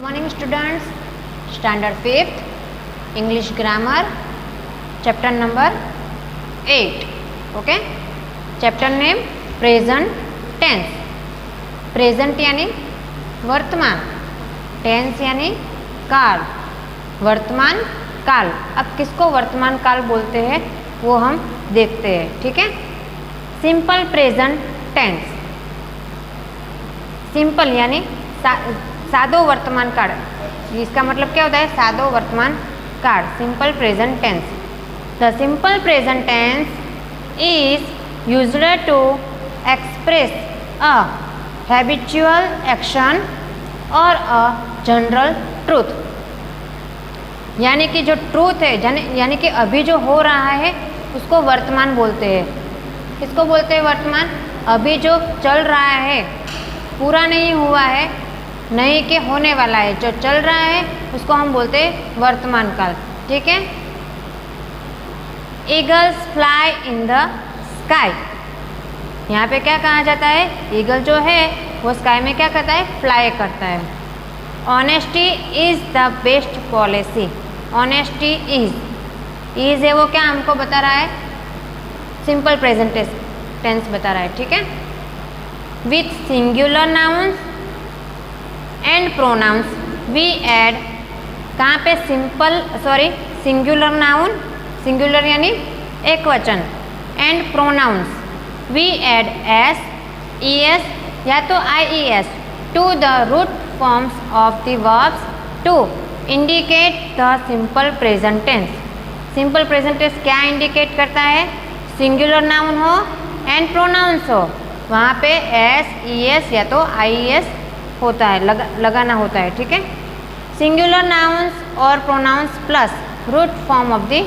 Morning students, standard 5th English grammar chapter number 8. Okay, chapter name present tense. Present यानी वर्तमान, tense यानी काल, वर्तमान काल. अब किसको वर्तमान काल बोलते हैं वो हम देखते हैं. ठीक है, सिंपल प्रेजेंट टेंस. सिंपल यानी सादो वर्तमान काल. इसका मतलब क्या होता है? सादो वर्तमान काल, simple present tense. The simple present tense is used to express a habitual action और अ जनरल ट्रूथ. यानी कि जो ट्रूथ है, यानी कि अभी जो हो रहा है उसको वर्तमान बोलते हैं. किसको बोलते हैं वर्तमान? अभी जो चल रहा है, पूरा नहीं हुआ है, नहीं कि होने वाला है, जो चल रहा है उसको हम बोलते हैं वर्तमान काल. ठीक है. Eagles fly in the sky. यहाँ पे क्या कहा जाता है? ईगल जो है वो स्काई में क्या करता है? फ्लाई करता है. Honesty is the best policy. Honesty is है वो क्या हमको बता रहा है? सिंपल प्रेजेंट टेंस बता रहा है. ठीक है. With singular nouns and pronouns we add. कहाँ पे? सिंगुलर नाउन, सिंगुलर यानी एक वचन, and pronouns we add S, E S या तो I E S to the root forms of the verbs to indicate the simple present tense. Simple present tense क्या indicate करता है? सिंगुलर नाउन हो and pronouns हो, वहाँ पे S, E S या तो आई ई एस होता है, लगाना होता है. ठीक है. सिंगुलर नाउन्स और pronouns plus root form of the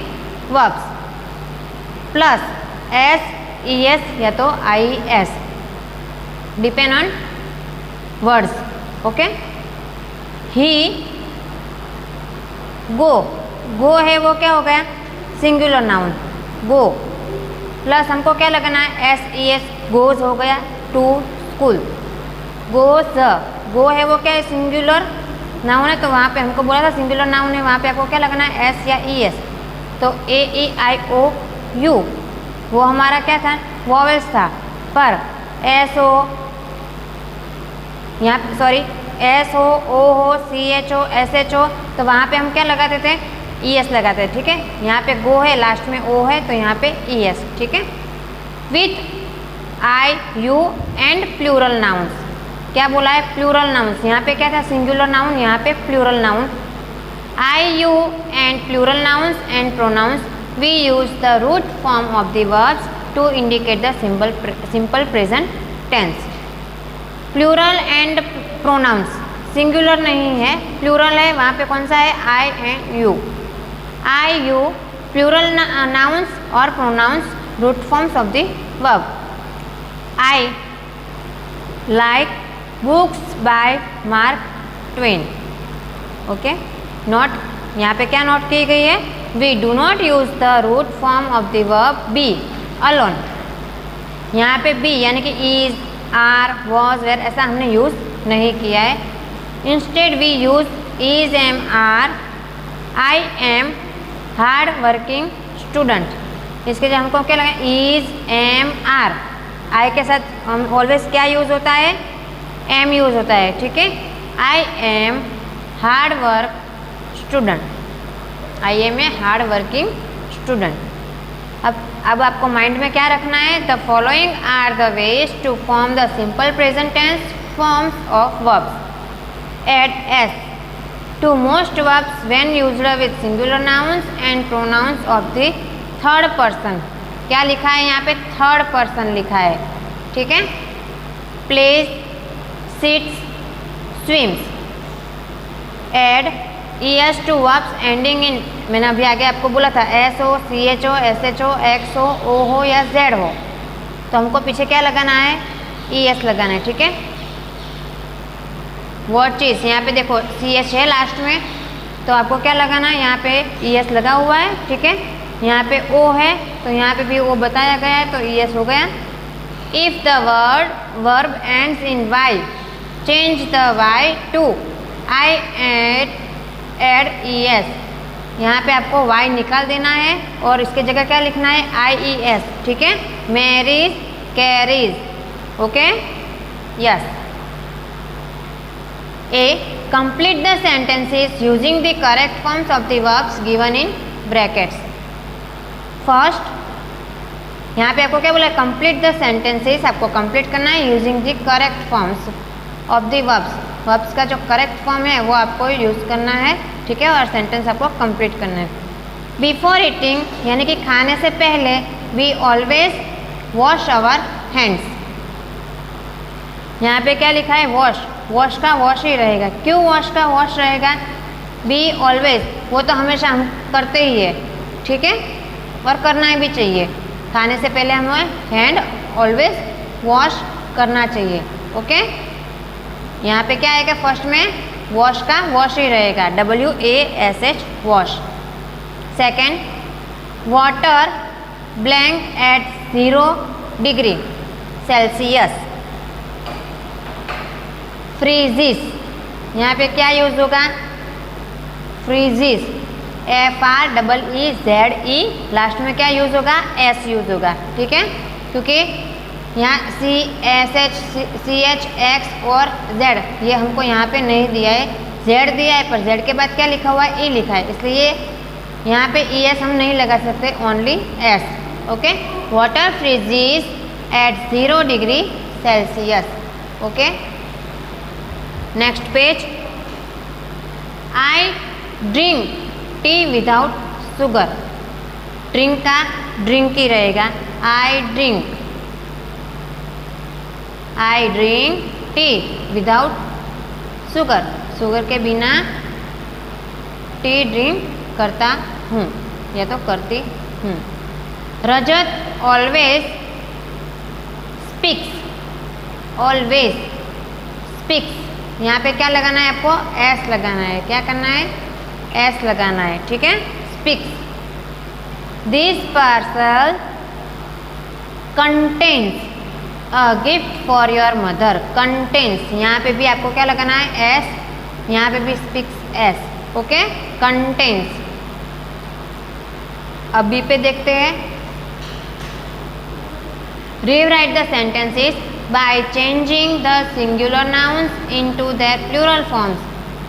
verbs plus S, E S या तो I S, depend on words. Okay. He, go है वो क्या हो गया? Singular noun. गो प्लस हमको क्या लगाना है? एस, ई एस, गोज हो गया टू स्कूल. गोज, गो है वो क्या है? सिंगुलर नाउन है, तो वहाँ पे हमको बोला था सिंगुलर नाउन है, वहाँ पे आपको क्या लगाना है? एस या ई एस. तो ए, ई, आई, ओ, यू वो हमारा क्या था? वॉवेल्स था. पर एस हो, यहाँ सॉरी एस हो, ओ हो, सी एच हो, एस एच हो, तो वहाँ पे हम क्या लगाते थे? ई एस लगाते थे. ठीक है. यहाँ पे गो है, लास्ट में ओ है, तो यहाँ पे ई एस. ठीक है. With I, you and plural nouns. क्या बोला है? Plural nouns. यहाँ पे क्या था? सिंगुलर नाउन, यहाँ पे plural noun. I, you and plural nouns and pronouns we use the root form of the verbs to indicate the simple present tense. Plural and pronoun singular नहीं है, plural है. वहाँ पे कौन सा है? I and you. I, you, plural nouns और pronouns root forms of the verb. I like books by Mark Twain. Okay. Note, यहाँ पे क्या नोट की गई है? We do not use the root form of the verb be alone. यहाँ पे B यानी कि इज, आर, वॉज, वेर ऐसा हमने यूज नहीं किया है. Instead we use is, am, are. I am hard working student. इसके लिए हमको क्या लगा? Is, am, are. आई के साथ हम ऑलवेज क्या यूज होता है? एम यूज होता है. ठीक है. I am hard work student. I am a hard working student. अब आपको माइंड में क्या रखना है? The following are the ways to form the simple present tense forms of verbs. Add S to most verbs when used with singular nouns and pronouns of the third person. क्या लिखा है यहाँ पे? Third person लिखा है. ठीक है. Place, sits, swims. Add E S to verbs ending in. मैंने अभी आगे आपको बोला था एस हो, सी एच हो, एस एच हो, एक्स हो, ओ हो या जेड हो, तो हमको पीछे क्या लगाना है? ई एस लगाना है. ठीक है. वर्ड चीज यहाँ पे देखो सी एच है लास्ट में, तो आपको क्या लगाना है? यहाँ पे ई एस लगा हुआ है. ठीक है. यहाँ पे ओ है तो यहाँ पे भी ओ बताया गया है, तो ई एस हो गया. If the verb ends in Y, change the Y to I add E S, यहाँ पे आपको वाई निकाल देना है और इसके जगह क्या लिखना है, आई ई एस, ठीक है। Marries, carries, okay, yes. A, complete the sentences using the correct forms of the verbs given in brackets. First, यहाँ पे आपको क्या बोला है, complete the sentences, आपको complete करना है using the correct forms of the verbs. verbs का जो correct form है वो आपको यूज़ करना है, ठीक है, और sentence आपको complete करना है। Before eating यानी कि खाने से पहले we always wash our hands. यहाँ पे क्या लिखा है, वॉश, वॉश का वॉश ही रहेगा। क्यों वॉश का वॉश रहेगा, बी ऑलवेज, वो तो हमेशा हम करते ही है, ठीक है, और करना ही भी चाहिए। खाने से पहले हमें हैंड ऑलवेज वॉश करना चाहिए, ओके। यहाँ पे क्या आएगा, फर्स्ट में वॉश का वॉश ही रहेगा, WASH, wash. Second, water blank eight 0 degree Celsius. Freezes, यहाँ पे क्या यूज होगा, फ्रीजिस, FREEZE, लास्ट में क्या यूज होगा, S यूज होगा, ठीक है, क्योंकि यहाँ CSH, CH, X और Z ये हमको यहाँ पे नहीं दिया है, Z दिया है, पर Z के बाद क्या लिखा हुआ है, E लिखा है, इसलिए यहाँ पे ES हम नहीं लगा सकते, only S, okay. Water freezes at 0 degree Celsius, okay. Next page, I drink tea without sugar, drink का ड्रिंक ही रहेगा, I drink tea without sugar, sugar के बिना टी ड्रिंक करता हूँ या तो करती हूँ। रजत ऑलवेज स्पीक्स, ऑलवेज स्पीक्स, यहाँ पे क्या लगाना है आपको, एस लगाना है, क्या करना है, एस लगाना है, ठीक है, speaks. This parcel contains a gift for your mother, contains, यहाँ पे भी आपको क्या लगाना है, एस, यहाँ पे भी स्पीक्स एस, ओके, कंटेन्स। अब बी पे देखते हैं, rewrite the sentences by changing the singular nouns into their plural forms.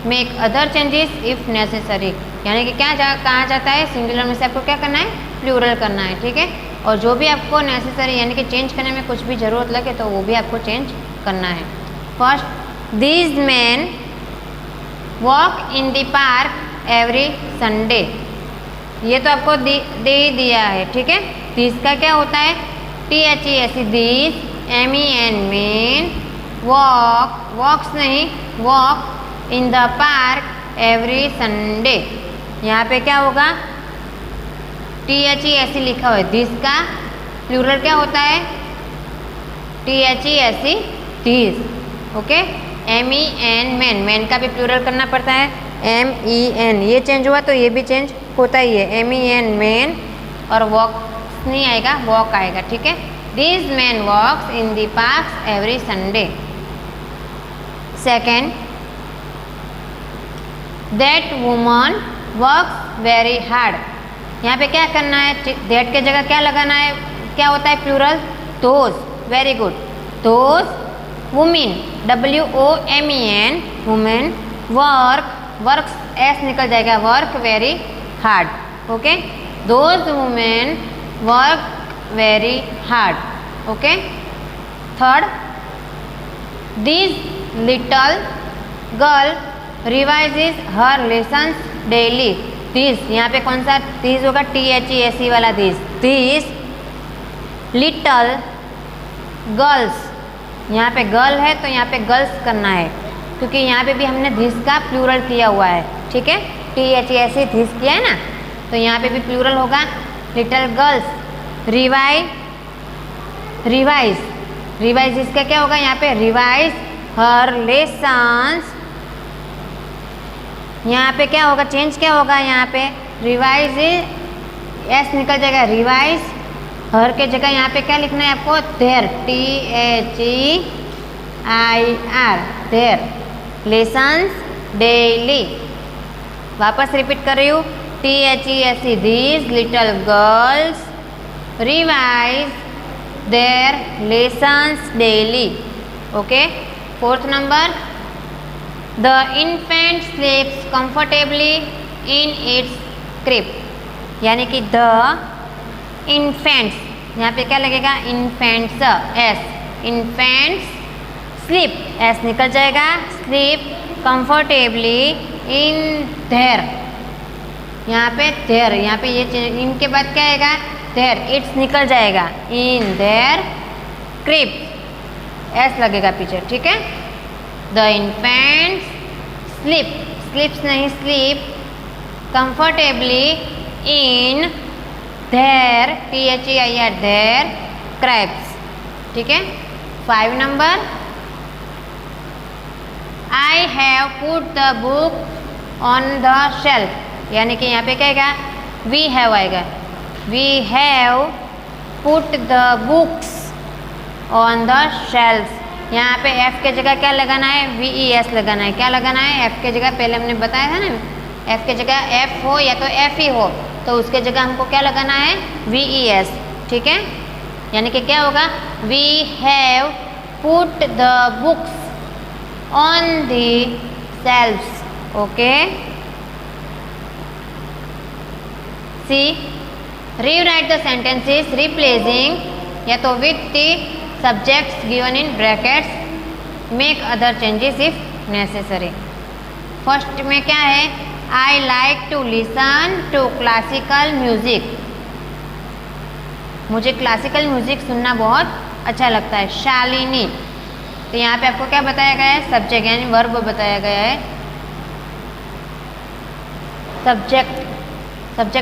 Make other changes if necessary. यानी कि क्या कहा जाता है, सिंगुलर में से आपको क्या करना है, प्लूरल करना है, ठीक है, और जो भी आपको नेसेसरी यानी कि चेंज करने में कुछ भी ज़रूरत लगे तो वो भी आपको चेंज करना है। First, these man walk in the park every Sunday, ये तो आपको दे ही दिया है, ठीक है। दीज का क्या होता है, THES, these, MEN men, walk, walks नहीं, walk in the park every Sunday, यहाँ पे क्या होगा, THES लिखा हुआ है, दिस का प्लूरल क्या होता है, THES, this, okay. MEN man, man का भी प्लूरल करना पड़ता है, MEN, ये चेंज हुआ तो ये भी चेंज होता ही है, MEN मैन, और वॉक नहीं आएगा, वॉक आएगा, ठीक है। These men walks in the parks every Sunday. Second, that woman works very hard. यहाँ पे क्या करना है, that के जगह क्या लगाना है, क्या होता है plural, those, very good, those women, WOMEN, women, works, S निकल जाएगा, work very hard, okay, those women work very hard, okay. Third, this little girl revises her lessons daily. This यहाँ पे कौन सा this होगा, THES वाला this, this little girls, यहाँ पे गर्ल है तो यहाँ पे गर्ल्स करना है, क्योंकि यहाँ पे भी हमने this का प्लूरल किया हुआ है, ठीक है, THES this किया है ना, तो यहाँ पे भी प्लूरल होगा, लिटल गर्ल्स, रिवाइज इसका क्या होगा, यहाँ पे रिवाइज हर लेसन्स, यहाँ पे क्या होगा, चेंज क्या होगा, यहाँ पे रिवाइज, एस निकल जाएगा, रिवाइज, हर के जगह यहाँ पे क्या लिखना है आपको, their, THEIR, their, lessons daily. वापस रिपीट कर रही हूँ, THESE these little girls revise their lessons daily. Okay. Fourth number, the infant sleeps comfortably in its crib. यानी कि the infants, यहाँ पे क्या लगेगा, infants, s, infants sleep, s निकल जाएगा, sleep comfortably in their, यहाँ पे their, यहाँ पे ये इनके बाद क्या आएगा, their, it's निकल जाएगा, in their crib, s लगेगा पीछे, ठीक है। The infants sleep, sleeps नहीं sleep, comfortably in their, THEIR, their cribs, ठीक है। 5 number, I have put the book on the shelf, यानी कि यहाँ पे क्या आएगा, we have आएगा, we have put the books on the shelves। यहाँ पे F के जगह क्या लगाना है, VES लगाना है। क्या लगाना है, F के जगह, पहले हमने बताया था ना, F के जगह F हो या तो F ही हो, तो उसके जगह हमको क्या लगाना है, VES, ठीक है। यानी कि क्या होगा, we have put the books on the shelves, okay। C, rewrite the sentences replacing या तो with the subjects given in brackets, make other changes if necessary। First में क्या है, I like to listen to classical music, मुझे classical music सुनना बहुत अच्छा लगता है। शालिनी, तो यहाँ पे आपको क्या बताया गया है, सब्जेक्ट यानी वर्ब बताया गया है, सब्जेक्ट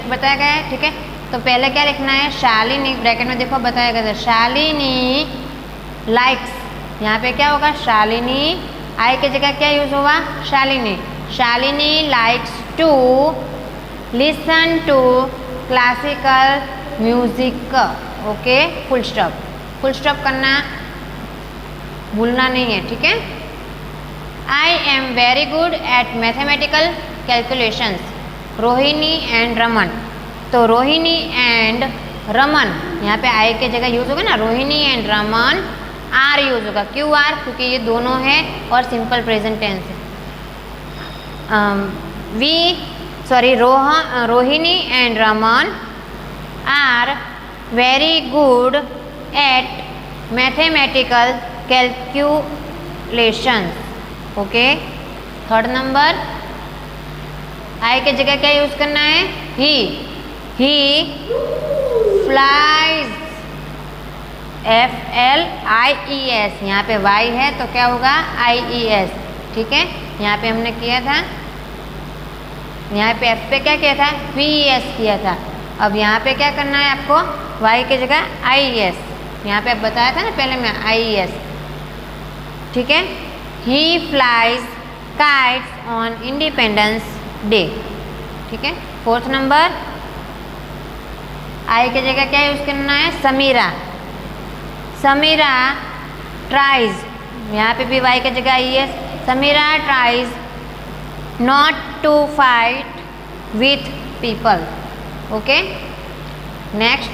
बताया गया है, ठीक है। तो पहले क्या लिखना है, शालिनी, ब्रैकेट में देखो बताया गया था, शालिनी लाइक्स, यहाँ पे क्या होगा, शालिनी, आई की जगह क्या यूज होगा, Shalini, Shalini likes to listen to classical music, okay. Full stop करना भूलना नहीं है, ठीक है। I am very good at mathematical calculations, Rohini and Raman, तो रोहिणी एंड रमन, यहाँ पे आई के जगह यूज होगा ना, Rohini and Raman, are use होगा, क्यों आर, क्योंकि ये दोनों है और सिंपल प्रेजेंट टेंस है। Rohini and Raman are very good at mathematical calculations, okay. Third number, I के जगह क्या यूज करना है, ही फ्लाइज, FLIES, यहाँ पे Y है तो क्या होगा, IES, ठीक है। यहाँ पे हमने किया था, यहाँ पे F पे क्या किया था, VES किया था। अब यहाँ पे क्या करना है आपको, Y की जगह IES, यहाँ पे बताया था ना पहले में IES, ठीक है। He flies kites on Independence Day, ठीक है। फोर्थ नंबर, आई की जगह क्या यूज करना है, समीरा, समीरा ट्राइज, यहाँ पे भी वाई की जगह IES, Samira tries not to fight with people, okay. Next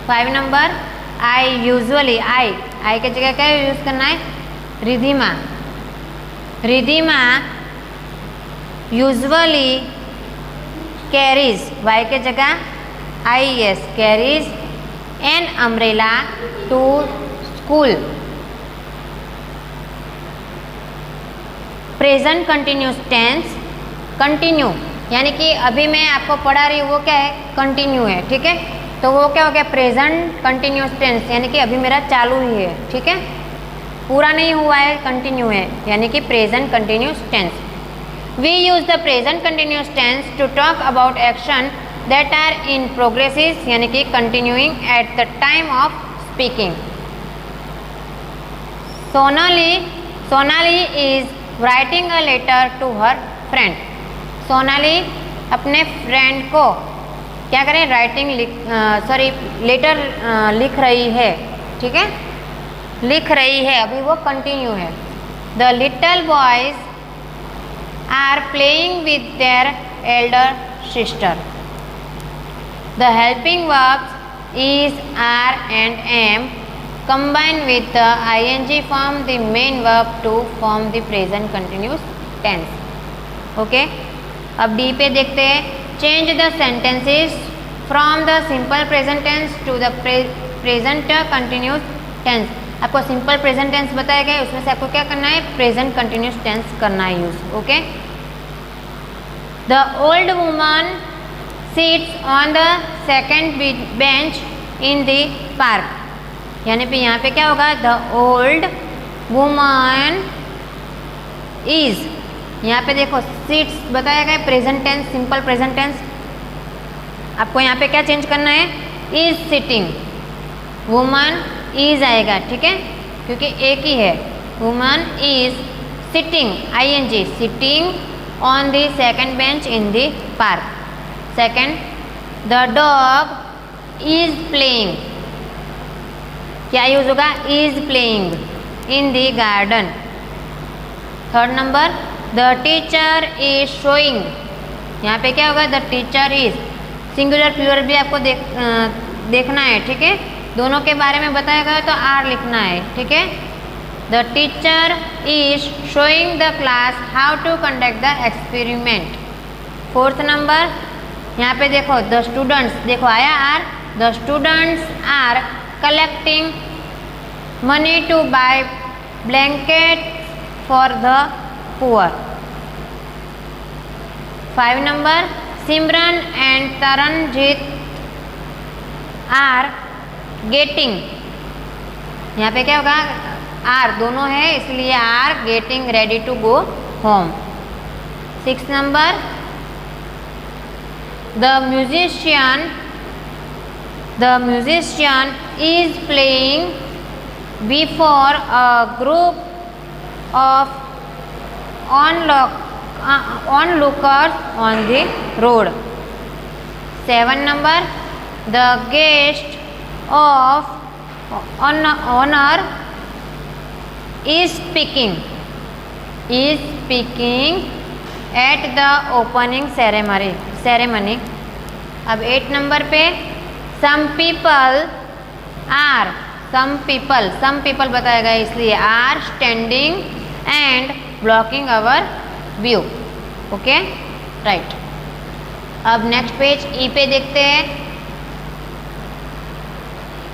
5 number, I usually, I की जगह क्या यूज करना है, Ridhima, Ridhima usually carries, Y के जगह IES, carries an umbrella to school. Present continuous tense, continue, यानी कि अभी मैं आपको पढ़ा रही हूँ वो क्या है, कंटिन्यू है, ठीक है। तो वो क्या हो गया, प्रेजेंट कंटिन्यूस टेंस, यानी कि अभी मेरा चालू ही है, ठीक है, पूरा नहीं हुआ है, कंटिन्यू है, यानी कि present continuous tense. We use the present continuous tense to talk about action that are in progresses, यानी कि continuing at the time of speaking. Sonali is writing a letter to her friend, Sonali अपने friend को क्या करें, letter लिख रही है, ठीक है। लिख रही है, अभी वो कंटिन्यू है। The little boys are playing with their elder sister. The helping verbs is are and am combine with the ing form the main verb to form the present continuous tense. Okay, अब D पे देखते हैं। Change the sentences from the simple present tense to the present continuous tense. आपको simple present tense बताया गया है, उसमें से आपको क्या करना है, प्रेजेंट कंटिन्यूस टेंस करना है use. Okay, the old woman sits on the second bench in the park. यानी पे यहाँ पे क्या होगा, द ओल्ड वुमन इज, यहाँ पे देखो सीट्स बताया गया present tense, simple present tense. आपको यहाँ पे क्या चेंज करना है, इज सिटिंग, वुमन इज आएगा, ठीक है, क्योंकि एक ही है। Woman is sitting, ing, sitting on the second bench in the park. Second, the dog is playing, क्या यूज होगा, is playing in the garden. Third number, the teacher is showing, यहाँ पे क्या होगा, the teacher is, singular plural भी आपको देखना है, ठीक है, दोनों के बारे में बताया गया तो आर लिखना है, ठीक है। The teacher is showing the class how to conduct the experiment. Fourth number, यहाँ पे देखो द स्टूडेंट्स, देखो आया are, the students are collecting money to buy blankets for the poor. 5 number, Simran and Taranjit are getting, यहाँ पे क्या होगा, are दोनों है इसलिए are getting ready to go home. 6 number, the musician is playing before a group of onlookers on the road. 7 number, the guest of honor is speaking at the opening ceremony. अब 8 number पे some people बताया गया इसलिए are standing and blocking our view. Okay, right. अब next page ई पे देखते हैं।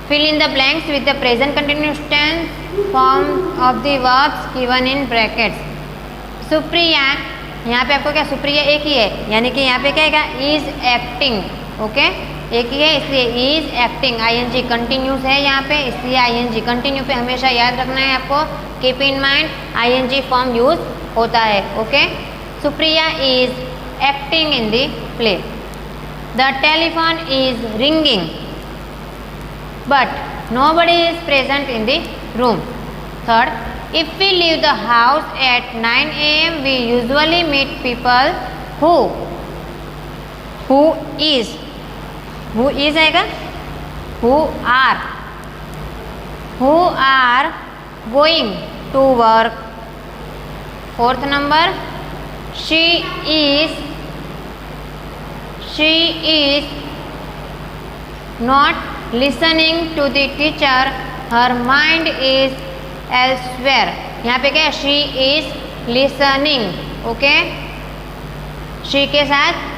fill in the blanks with the present continuous tense form of the verbs given in brackets. Supriya, यहाँ पे आपको क्या, सुप्रिया एक ही है, यानी कि यहाँ पे क्या आएगा, इज एक्टिंग। ओके, एक ही है इसलिए इज एक्टिंग, ing कंटिन्यूस है यहाँ पे इसलिए ing कंटिन्यू पे हमेशा याद रखना है आपको, keep in mind ing form use होता है। Okay, Supriya is acting in the play. The telephone is ringing but nobody is present in the room. Third, if we leave the house at 9 AM we usually meet people who is आएगा, who are going to work। Fourth number, she is not listening to the teacher, her mind is elsewhere। यहाँ पे क्या है, she is listening। Okay, she के साथ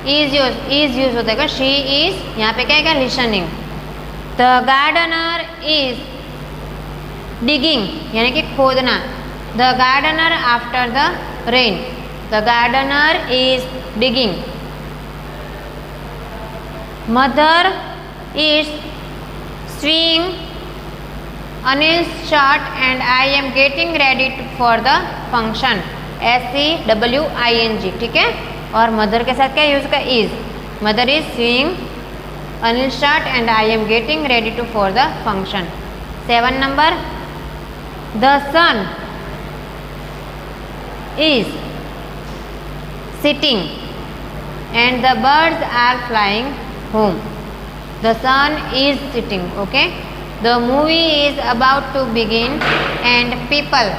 is use होता है, she is यहाँ पे क्या है, listening। the gardener is digging यानी कि खोदना, the gardener after the rain, the gardener is digging। mother is sewing Anil's shirt and I am getting ready for the function, SEWING, ठीक है। और मदर के साथ क्या यूज का, इज, मदर इज स्विंग अनिल shirt and I am getting ready to for the function. 7 number, the sun is sitting and the birds are flying home, the sun is sitting. Okay, the movie is about to begin and people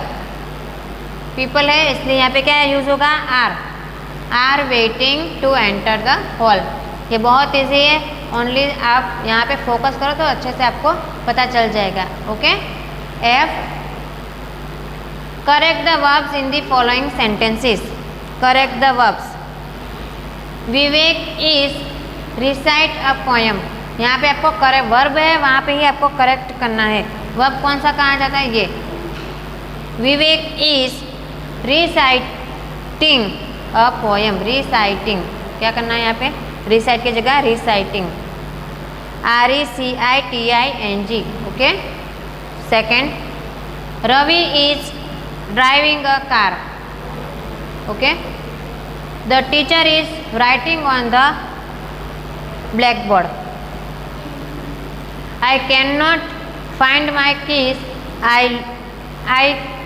है इसलिए यहाँ पे क्या use होगा, are waiting to enter the hall. ये बहुत easy है, only आप यहाँ पे फोकस करो तो अच्छे से आपको पता चल जाएगा। Okay. F, correct the verbs in the following sentences. Correct the verbs. Vivek is recite a poem. यहाँ पे आपको करेक्ट वर्ब है, वहाँ पे ही आपको करेक्ट करना है। वर्ब कौन सा कहा जाता है, ये। Vivek is reciting a poem. Reciting क्या करना है यहाँ पे, रिसाइट की जगह reciting, RECITING। Okay. Second, Ravi is driving a car. Okay. The teacher is writing on the black board. I can not find my keys, I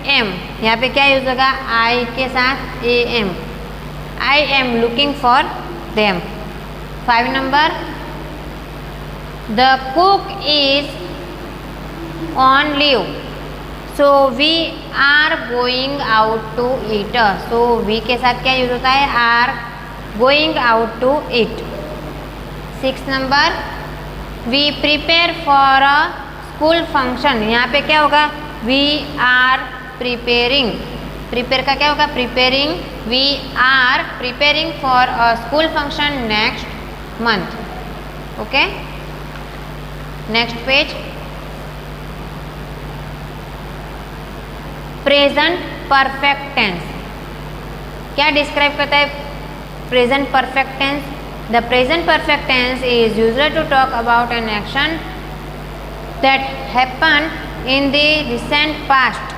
am. यहाँ पे क्या यूज होगा, आई के साथ AM। I am looking for them. 5 number, the cook is on leave, so we are going out to eat. So we के साथ क्या use होता है, are going out to eat. 6 number, we prepare for a school function. यहाँ पे क्या होगा, we are preparing. Prepare का क्या होगा, preparing. We are preparing for a school function next month. Okay. Next page, present perfect tense. क्या describe करता है present perfect tense? The present perfect tense is used to talk about an action that happen in the recent past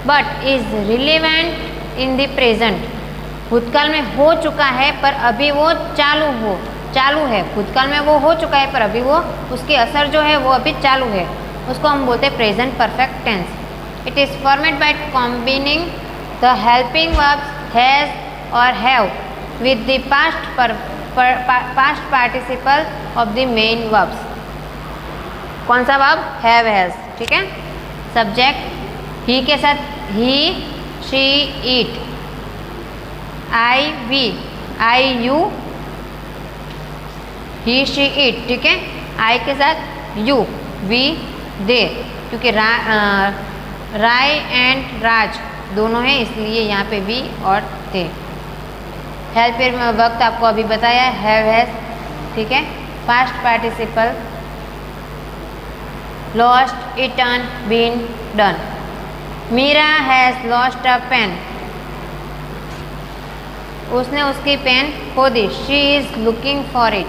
but is relevant in the present. भूतकाल में हो चुका है पर अभी वो चालू है। भूतकाल में वो हो चुका है पर अभी वो उसकी असर जो है वो अभी चालू है, उसको हम बोलते हैं present perfect tense. It is formed by combining the helping verbs has और have with the past participle of the main verbs. कौन सा वर्ब, हैव हैज। ठीक है। सब्जेक्ट, ही के साथ he, she, it. I, we, I, you, he, she, it. ठीक है। आई के साथ यू, वी, दे, क्योंकि राय एंड राज दोनों हैं इसलिए यहाँ पे वी और दे। हेल्प में वक्त आपको अभी बताया, हैव हैज। ठीक है। Past participle, lost, eaten, been, done. Meera has lost a pen. उसने उसकी पेन खो दी। She is looking for it.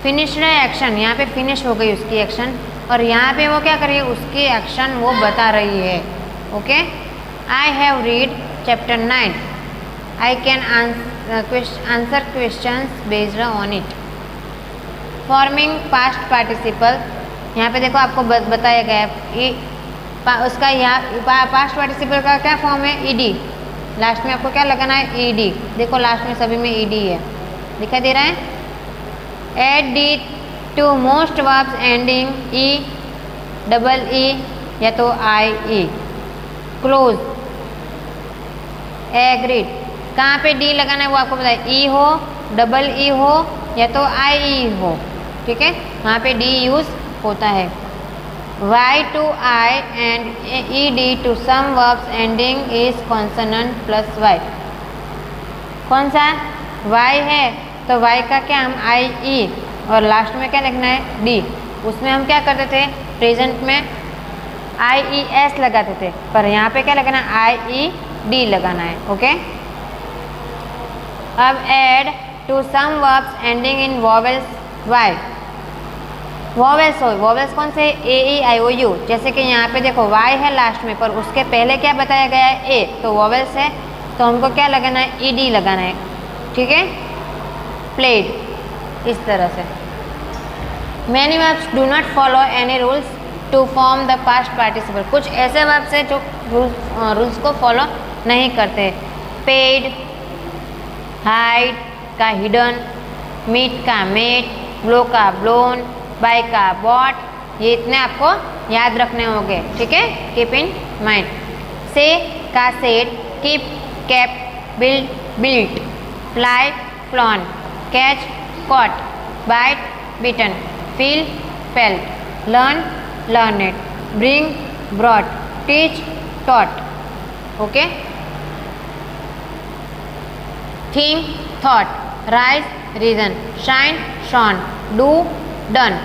Finished action, यहाँ पे फिनिश हो गई उसकी एक्शन और यहाँ पे वो क्या कर रही है, उसकी एक्शन वो बता रही है। Okay. I have read chapter 9। I can answer questions based on it. Forming past participle, यहाँ पे देखो आपको बताया गया है उसका यहाँ पास्ट पार्टिसिपल का क्या फॉर्म है, ईडी। लास्ट में आपको क्या लगाना है, ईडी। देखो लास्ट में सभी में ईडी है, दिखाई दे रहा है। Add d to most verbs ending e, double e या तो आई ई। Close, agreed. कहाँ पे डी लगाना है वो आपको बताया, ई हो, डबल ई हो या तो आई ई हो। ठीक है, वहाँ पे डी यूज होता है। Y to i and e d to some verbs ending is consonant plus y. कौन सा वाई है तो वाई का क्या हम आई ई और लास्ट में क्या लिखना है, डी। उसमें हम क्या करते थे, प्रेजेंट में आई ई एस लगाते थे, पर यहाँ पे क्या लगाना है, आई ई डी लगाना है। ओके। अब add to some verbs ending in vowels y. Vowels हो, वॉवेल्स कौन से, ए ई आई ओ यू। जैसे कि यहाँ पे देखो वाई है लास्ट में, पर उसके पहले क्या बताया गया है, ए, तो वॉवेल्स है तो हमको क्या लगाना है, ई डी लगाना है। ठीक है। प्लेड, इस तरह से। Many verbs do not follow any rules to form the past participle. कुछ ऐसे वर्ब्स है जो रूल्स को फॉलो नहीं करते। पेड, हाइड का हिडन, मीट का मेट, ब्लो का ब्लोन, बाय का बॉट, ये इतने आपको याद रखने होंगे, ठीक है, कीप इन माइंड। से का said, keep kept, build built, fly flown, catch caught, bite bitten, feel felt, learn learned, bring brought, teach taught, okay. Think thought, rise risen, shine shone, do done,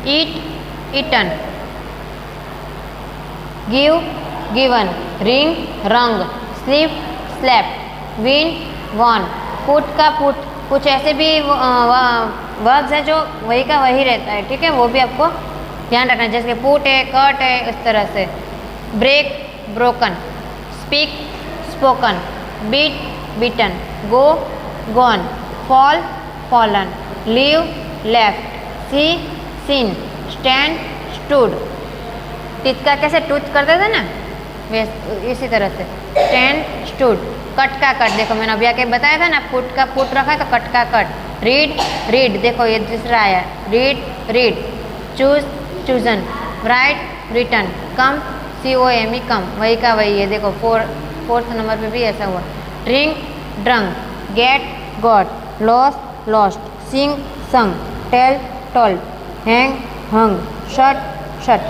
eat eaten, give given, ring rung, sleep slept, win won, put का put, कुछ ऐसे भी verbs हैं जो वही का वही रहता है, ठीक है, वो भी आपको ध्यान रखना है, जैसे पुट है, कट है, इस तरह से। Break broken, speak spoken, beat beaten, go gone, fall fallen, leave left, see seen, stand stood. Teeth का कैसे टूथ करते थे ना, इसी तरह से स्टैंड स्टूड। कट का कट, देखो मैंने अभी आके बताया था ना, पुट का पुट रखा है तो कट का कट। रीड रीड, देखो ये दूसरा आया, read read. Choose chosen, write written, come COME come, वही का वही है, देखो फोर्थ नंबर पे भी ऐसा हुआ। Drink drunk, get got, loss lost, sing sung, tell told, hang hung, shut shut.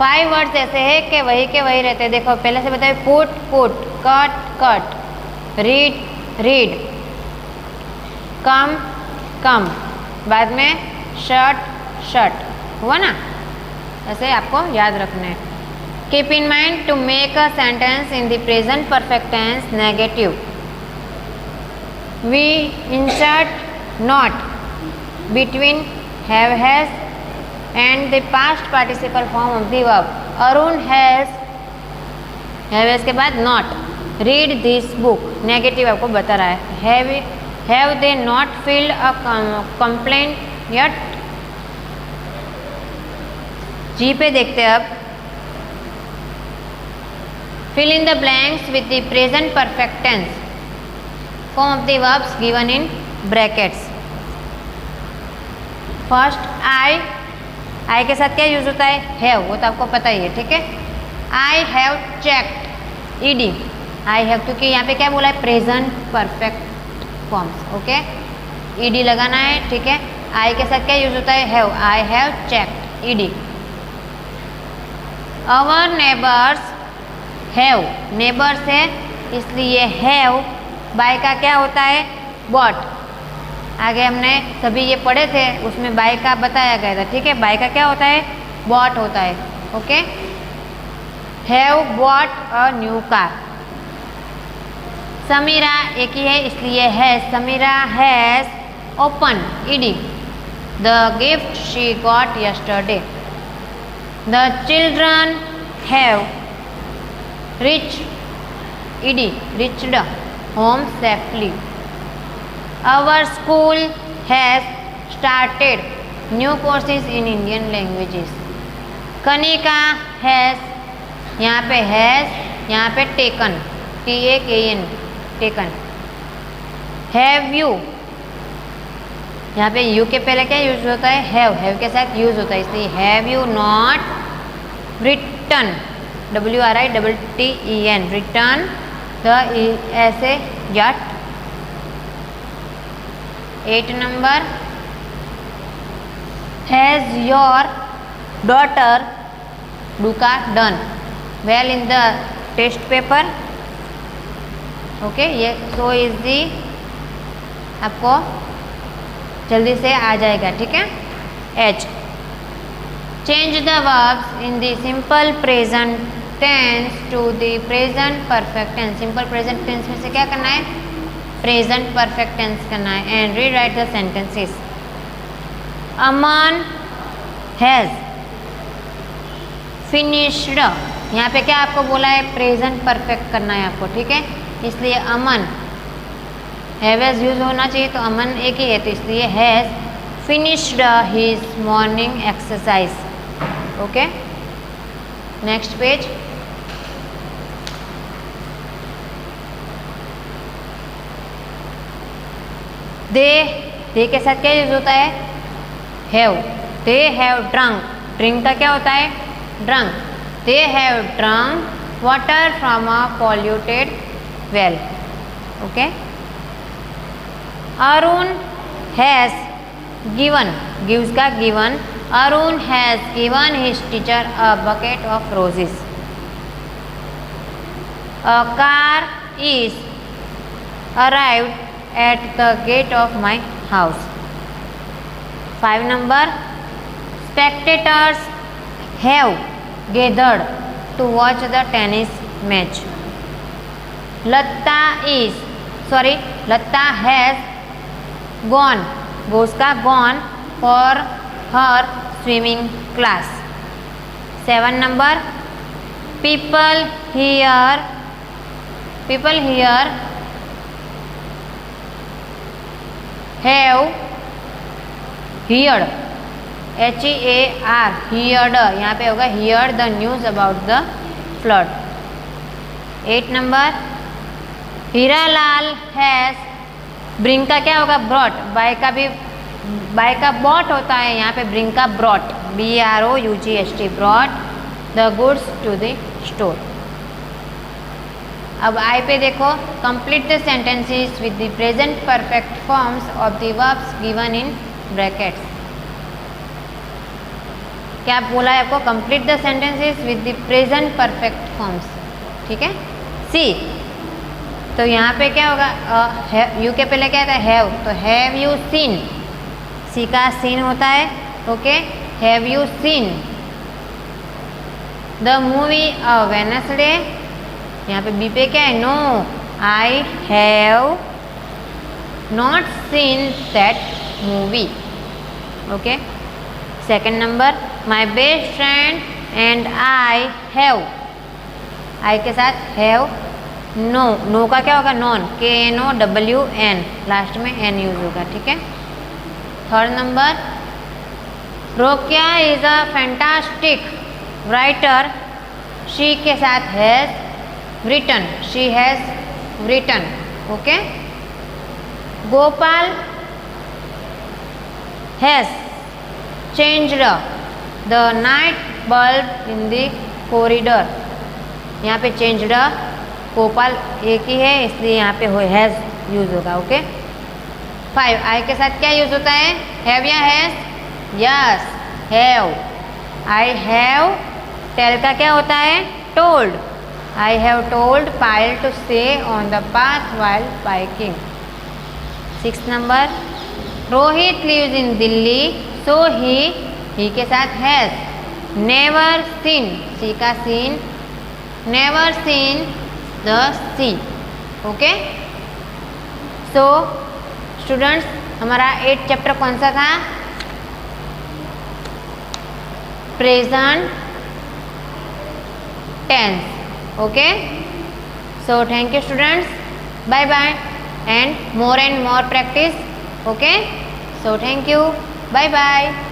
5 words ऐसे हैं कि वही के वही रहते हैं, देखो पहले से बताए, put put, cut cut, read read, come come, बाद में शट शट, हुआ ना, ऐसे आपको याद रखना है। Keep in mind to make a sentence in the present perfect tense negative, we insert not between have has and the past participle form of the verb. Arun has के बाद not. Read this book. Negative आपको बता रहा है. Have they not filled a complaint yet? जी पे देखते हैं अब. Fill in the blanks with the present perfect tense. Form of the verbs given in brackets. First, आई के साथ क्या यूज होता है, हैव, वो तो आपको पता ही है, ठीक है। आई have checked, ED, I have, क्योंकि यहाँ पे क्या बोला है, present perfect forms, okay, ED लगाना है, ठीक है। आई के साथ क्या यूज होता है, have, I have checked, e d. Our neighbours have, neighbours है इसलिए हैव, बाय का क्या होता है, बॉट। आगे हमने सभी ये पढ़े थे, उसमें बाय का बताया गया था, ठीक है। बाय का क्या होता है, बॉट होता है, okay. Have bought a new car. Sameera एक ही है इसलिए has, Sameera has open, e d, the gift she got yesterday. The children have reach, e d, reached home safely. Our school has started new courses in Indian languages. Kanika has, यहाँ पे has, यहाँ पे taken, TAKN, taken. Have you, यहाँ पे you के पहले क्या use होता है, have के साथ यूज होता है, इसलिए have you not written, WRITTEN, written the essay yet. 8 number, has your daughter Luca done well in the test paper, okay. ये so is the आपको जल्दी से आ जाएगा, ठीक है। H, change the verbs in the simple present tense to the present perfect tense. Simple present tense में से क्या करना है, प्रेजेंट परफेक्ट टेंस करना है, and re right the sentences. Aman has finished, यहाँ पे क्या आपको बोला है, प्रेजेंट परफेक्ट करना है आपको, ठीक है, इसलिए अमन, हैव हैज यूज होना चाहिए, तो अमन एक ही है, तो इसलिए has finished his morning exercise, okay. Next page. They they के साथ क्या यूज होता है? Have. They have drunk, drink का क्या होता है? Drunk. They have drunk water from a polluted well. Okay. Arun has given, gives का given, Arun has given his teacher a bucket of roses. A car is arrived at the gate of my house. 5 number, spectators have gathered to watch the tennis match. Latta has gone, goes का gone for her swimming class. 7 number, people here have heard, HEAR, heard, यहाँ पे होगा heard the news about the flood. 8 number, Hiralal has, bring का क्या होगा? brought, bye का bought होता है, यहाँ पे bring का brought, BROUGHT, brought the goods to the store. अब आई पे देखो, complete the sentences with the present perfect forms of the verbs given in brackets. क्या बोला है आपको? Complete the sentences with the present perfect forms. ठीक है। सी, तो यहाँ पे क्या होगा? यू के पहले क्या था? हैव, तो हैव यू सीन, सी का सीन होता है। Okay. Have you seen the movie a Wednesday, यहाँ पे बी पे क्या है? No, I have not seen that movie. Okay. Second number, my best friend and I have, I के साथ हैव, नो, नो का क्या होगा? नॉन, KNOWN, लास्ट में एन यूज होगा। ठीक है। Third number, Rokeya is a fantastic writer, she के साथ has written, she has written. Okay. Gopal has changed the night bulb in the corridor. यहाँ पे changed, गोपाल एक ही है इसलिए यहाँ पे has यूज होगा। ओके। 5, आई के साथ क्या यूज होता है? have या has? Yes, have. I have, tell का क्या होता है? told. I have told Payal to stay on the path while biking. 6 number, Rohit lives in Delhi, so he के साथ has, never seen, see का seen, never seen the sea. Okay. So students, हमारा 8th chapter कौन सा था? Present tense. Okay. So thank you students. Bye bye and more practice. Okay. So thank you. Bye bye.